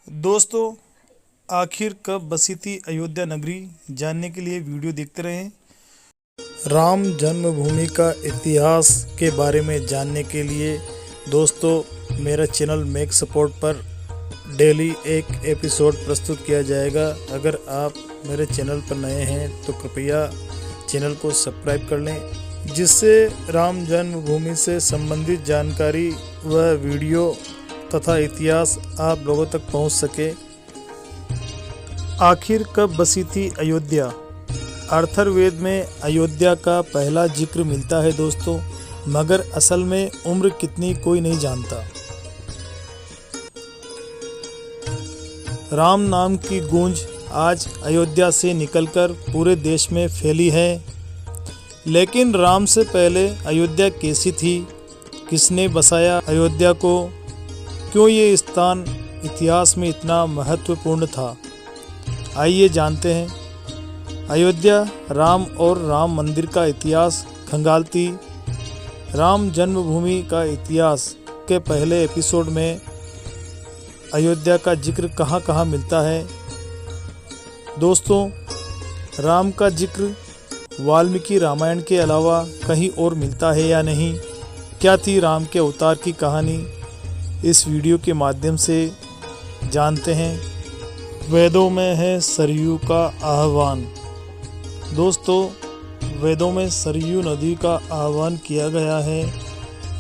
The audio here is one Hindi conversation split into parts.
दोस्तों, आखिर कब बसी थी अयोध्या नगरी, जानने के लिए वीडियो देखते रहें। राम जन्मभूमि का इतिहास के बारे में जानने के लिए दोस्तों मेरा चैनल मेक सपोर्ट पर डेली एक एपिसोड प्रस्तुत किया जाएगा। अगर आप मेरे चैनल पर नए हैं तो कृपया चैनल को सब्सक्राइब कर लें, जिससे राम जन्मभूमि से संबंधित जानकारी व वीडियो तथा इतिहास आप लोगों तक पहुंच सके। आखिर कब बसी थी अयोध्या? अथर्ववेद में अयोध्या का पहला जिक्र मिलता है दोस्तों, मगर असल में उम्र कितनी कोई नहीं जानता। राम नाम की गूंज आज अयोध्या से निकलकर पूरे देश में फैली है, लेकिन राम से पहले अयोध्या कैसी थी, किसने बसाया अयोध्या को, क्यों ये स्थान इतिहास में इतना महत्वपूर्ण था, आइए जानते हैं। अयोध्या राम और राम मंदिर का इतिहास खंगालती राम जन्मभूमि का इतिहास के पहले एपिसोड में अयोध्या का जिक्र कहाँ कहाँ मिलता है। दोस्तों, राम का जिक्र वाल्मीकि रामायण के अलावा कहीं और मिलता है या नहीं? क्या थी राम के अवतार की कहानी, इस वीडियो के माध्यम से जानते हैं। वेदों में है सरयू का आह्वान। दोस्तों, वेदों में सरयू नदी का आह्वान किया गया है।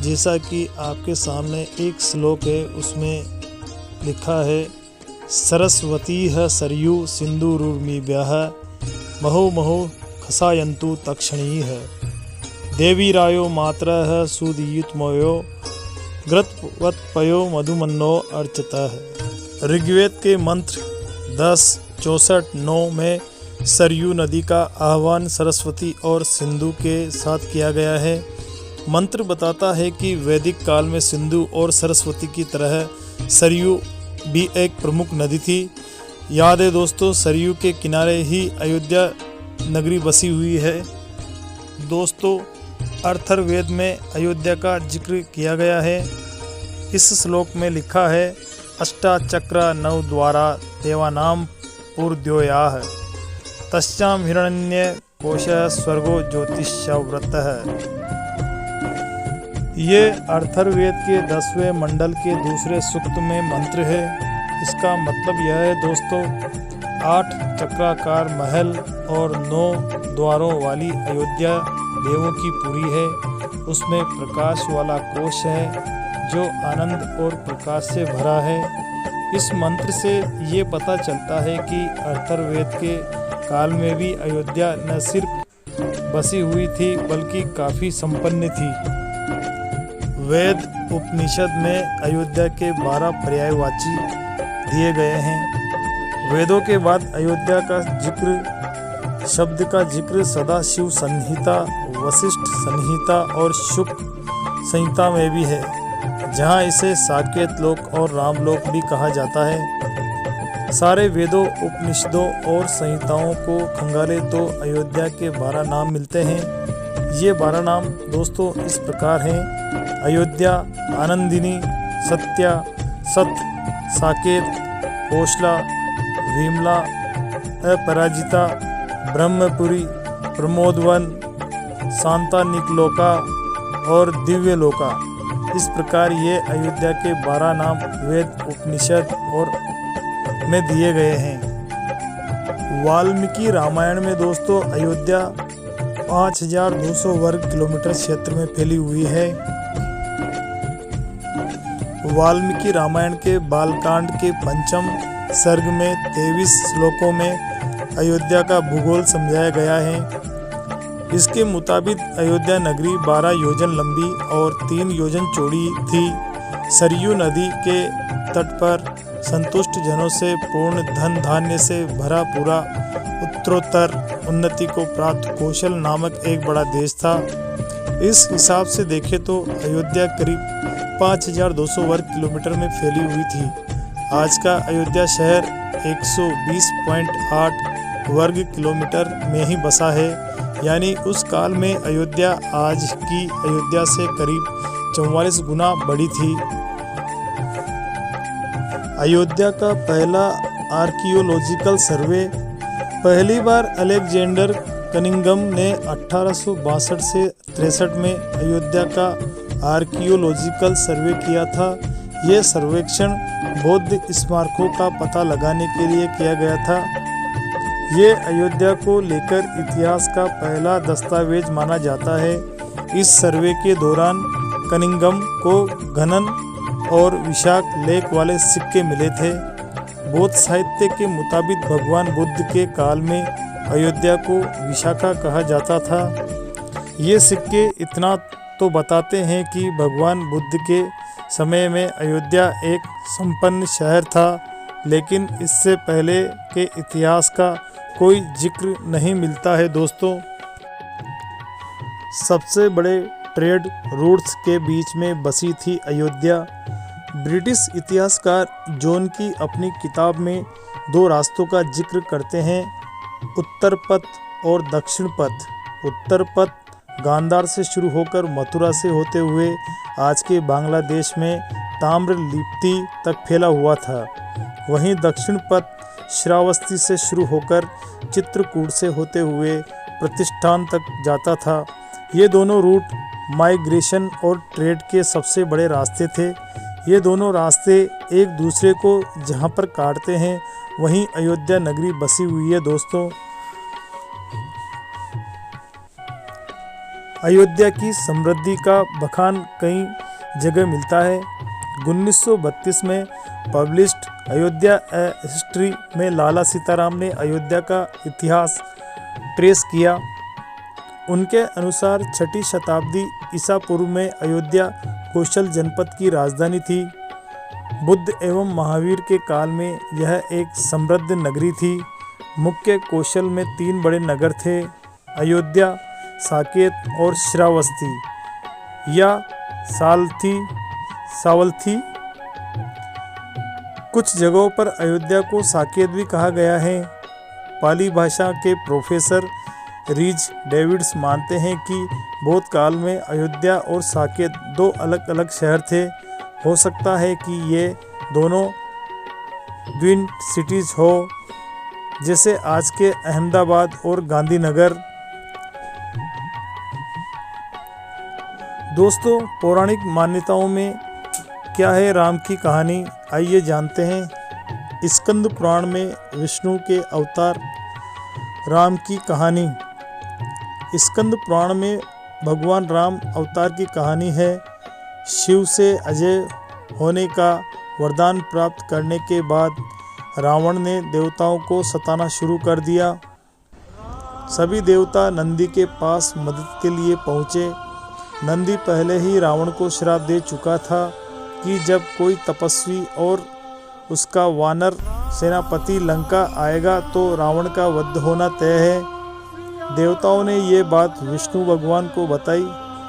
जैसा कि आपके सामने एक श्लोक है, उसमें लिखा है, सरस्वती है सरयू सिंधुरुर्मिभ्यः महो महो खसायन्तु तक्षणी है देवी रायो मातरः सुदीयुतमयो घृतवत्पयो मधुमन्नो अर्चता है। ऋग्वेद के मंत्र 10:64-9 में सरयू नदी का आह्वान सरस्वती और सिंधु के साथ किया गया है। मंत्र बताता है कि वैदिक काल में सिंधु और सरस्वती की तरह सरयू भी एक प्रमुख नदी थी। याद है दोस्तों, सरयू के किनारे ही अयोध्या नगरी बसी हुई है। दोस्तों, अथर्ववेद में अयोध्या का जिक्र किया गया है। इस श्लोक में लिखा है, अष्टाचक्र नव द्वारा देवानाम पूर्द्योयाः तस्याम हिरण्य कोश स्वर्गो ज्योतिषव्रत है। ये अथर्ववेद के 10वें मंडल के दूसरे सूक्त में मंत्र है। इसका मतलब यह है दोस्तों, 8 चक्राकार महल और 9 द्वारों वाली अयोध्या देवों की पुरी है। उसमें प्रकाश वाला कोश है जो आनंद और प्रकाश से भरा है। इस मंत्र से ये पता चलता है कि अथर्ववेद के काल में भी अयोध्या न सिर्फ बसी हुई थी बल्कि काफ़ी संपन्न थी। वेद उपनिषद में अयोध्या के 12 पर्यायवाची दिए गए हैं। वेदों के बाद अयोध्या का जिक्र शब्द का जिक्र सदाशिव संहिता, वशिष्ठ संहिता और शुक संहिता में भी है, जहाँ इसे साकेत लोक और रामलोक भी कहा जाता है। सारे वेदों, उपनिषदों और संहिताओं को खंगाले तो अयोध्या के 12 नाम मिलते हैं। ये 12 नाम दोस्तों इस प्रकार हैं: अयोध्या, आनंदिनी, सत्या, सत, साकेत, कोशला, विमला, अपराजिता, ब्रह्मपुरी, प्रमोदवन, शांतानिकलोका और दिव्यलोका। इस प्रकार ये अयोध्या के 12 नाम वेद, उपनिषद और में दिए गए हैं। वाल्मीकि रामायण में दोस्तों अयोध्या 5200 वर्ग किलोमीटर क्षेत्र में फैली हुई है। वाल्मीकि रामायण के बालकांड के 5म सर्ग में 23 श्लोकों में अयोध्या का भूगोल समझाया गया है। इसके मुताबिक अयोध्या नगरी 12 योजन लंबी और 3 योजन चौड़ी थी। सरयू नदी के तट पर संतुष्ट जनों से पूर्ण धन धान्य से भरा पूरा उत्तरोत्तर उन्नति को प्राप्त कौशल नामक एक बड़ा देश था। इस हिसाब से देखें तो अयोध्या करीब 5200 वर्ग किलोमीटर में फैली हुई थी। आज का अयोध्या शहर 120.8 वर्ग किलोमीटर में ही बसा है, यानी उस काल में अयोध्या आज की अयोध्या से करीब 44 गुना बड़ी थी। अयोध्या का पहला आर्कियोलॉजिकल सर्वे पहली बार अलेक्जेंडर कनिंघम ने 1862 से 63 में अयोध्या का आर्कियोलॉजिकल सर्वे किया था। यह सर्वेक्षण बौद्ध स्मारकों का पता लगाने के लिए किया गया था। ये अयोध्या को लेकर इतिहास का पहला दस्तावेज माना जाता है। इस सर्वे के दौरान कनिंघम को घनन और विशाख लेख वाले सिक्के मिले थे। बौद्ध साहित्य के मुताबिक भगवान बुद्ध के काल में अयोध्या को विशाखा कहा जाता था। ये सिक्के इतना तो बताते हैं कि भगवान बुद्ध के समय में अयोध्या एक संपन्न शहर था, लेकिन इससे पहले के इतिहास का कोई जिक्र नहीं मिलता है। दोस्तों, सबसे बड़े ट्रेड रूट्स के बीच में बसी थी अयोध्या। ब्रिटिश इतिहासकार जॉन की अपनी किताब में 2 रास्तों का जिक्र करते हैं, उत्तर पथ और दक्षिण पथ। उत्तर पथ गांधार से शुरू होकर मथुरा से होते हुए आज के बांग्लादेश में ताम्रलिप्ति तक फैला हुआ था। वहीं दक्षिण पथ श्रावस्ती से शुरू होकर चित्रकूट से होते हुए प्रतिष्ठान तक जाता था। ये दोनों रूट माइग्रेशन और ट्रेड के सबसे बड़े रास्ते थे। ये दोनों रास्ते एक दूसरे को जहाँ पर काटते हैं वहीं अयोध्या नगरी बसी हुई है। दोस्तों, अयोध्या की समृद्धि का बखान कई जगह मिलता है। 1932 में पब्लिश्ड अयोध्या ए हिस्ट्री में लाला सीताराम ने अयोध्या का इतिहास ट्रेस किया। उनके अनुसार 6ठी शताब्दी ईसा पूर्व में अयोध्या कौशल जनपद की राजधानी थी। बुद्ध एवं महावीर के काल में यह एक समृद्ध नगरी थी। मुख्य कौशल में 3 बड़े नगर थे, अयोध्या, साकेत और श्रावस्ती या सावलथी। कुछ जगहों पर अयोध्या को साकेत भी कहा गया है। पाली भाषा के प्रोफेसर रीज डेविड्स मानते हैं कि बौद्ध काल में अयोध्या और साकेत 2 अलग अलग शहर थे। हो सकता है कि ये दोनों ट्विन सिटीज हो, जैसे आज के अहमदाबाद और गांधीनगर। दोस्तों, पौराणिक मान्यताओं में क्या है राम की कहानी, आइए जानते हैं। स्कंद पुराण में विष्णु के अवतार राम की कहानी। स्कंद पुराण में भगवान राम अवतार की कहानी है। शिव से अजय होने का वरदान प्राप्त करने के बाद रावण ने देवताओं को सताना शुरू कर दिया। सभी देवता नंदी के पास मदद के लिए पहुँचे। नंदी पहले ही रावण को श्राप दे चुका था कि जब कोई तपस्वी और उसका वानर सेनापति लंका आएगा तो रावण का वध होना तय है। देवताओं ने ये बात विष्णु भगवान को बताई।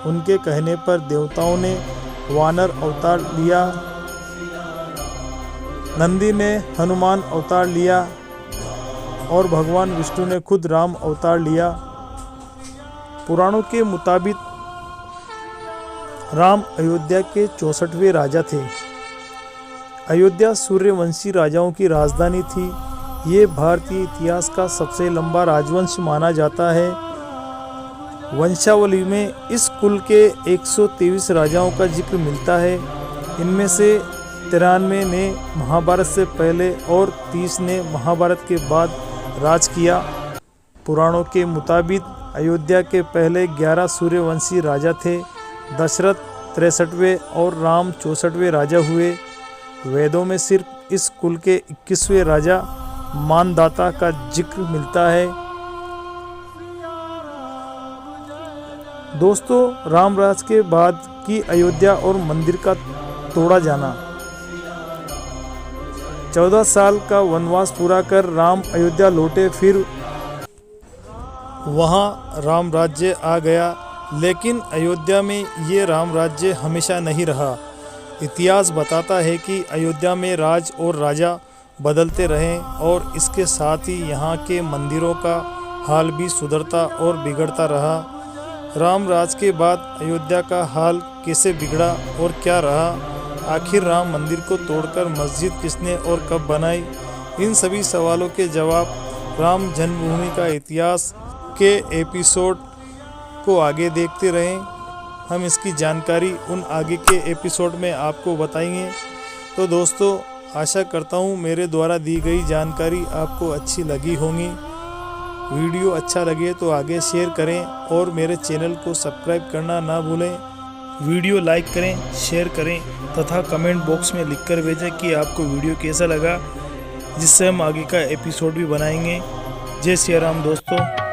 उनके कहने पर देवताओं ने वानर अवतार लिया। नंदी ने हनुमान अवतार लिया और भगवान विष्णु ने खुद राम अवतार लिया। पुराणों के मुताबिक राम अयोध्या के 64वें राजा थे। अयोध्या सूर्यवंशी राजाओं की राजधानी थी। ये भारतीय इतिहास का सबसे लंबा राजवंश माना जाता है। वंशावली में इस कुल के 123 राजाओं का जिक्र मिलता है। इनमें से 93 ने महाभारत से पहले और 30 ने महाभारत के बाद राज किया। पुराणों के मुताबिक अयोध्या के पहले 11 सूर्यवंशी राजा थे। दशरथ 63वें और राम 64वें राजा हुए। वेदों में सिर्फ इस कुल के 21वें राजा मानदाता का जिक्र मिलता है। दोस्तों, रामराज के बाद की अयोध्या और मंदिर का तोड़ा जाना। 14 साल का वनवास पूरा कर राम अयोध्या लौटे। फिर वहाँ राम राज्य आ गया। लेकिन अयोध्या में ये राम राज्य हमेशा नहीं रहा। इतिहास बताता है कि अयोध्या में राज और राजा बदलते रहे और इसके साथ ही यहाँ के मंदिरों का हाल भी सुधरता और बिगड़ता रहा। राम राज के बाद अयोध्या का हाल कैसे बिगड़ा और क्या रहा, आखिर राम मंदिर को तोड़कर मस्जिद किसने और कब बनाई, इन सभी सवालों के जवाब राम जन्मभूमि का इतिहास के एपिसोड को आगे देखते रहें। हम इसकी जानकारी उन आगे के एपिसोड में आपको बताएंगे। तो दोस्तों, आशा करता हूँ मेरे द्वारा दी गई जानकारी आपको अच्छी लगी होगी। वीडियो अच्छा लगे तो आगे शेयर करें और मेरे चैनल को सब्सक्राइब करना ना भूलें। वीडियो लाइक करें, शेयर करें तथा कमेंट बॉक्स में लिखकर भेजें कि आपको वीडियो कैसा लगा, जिससे हम आगे का एपिसोड भी बनाएंगे। जय श्री राम दोस्तों।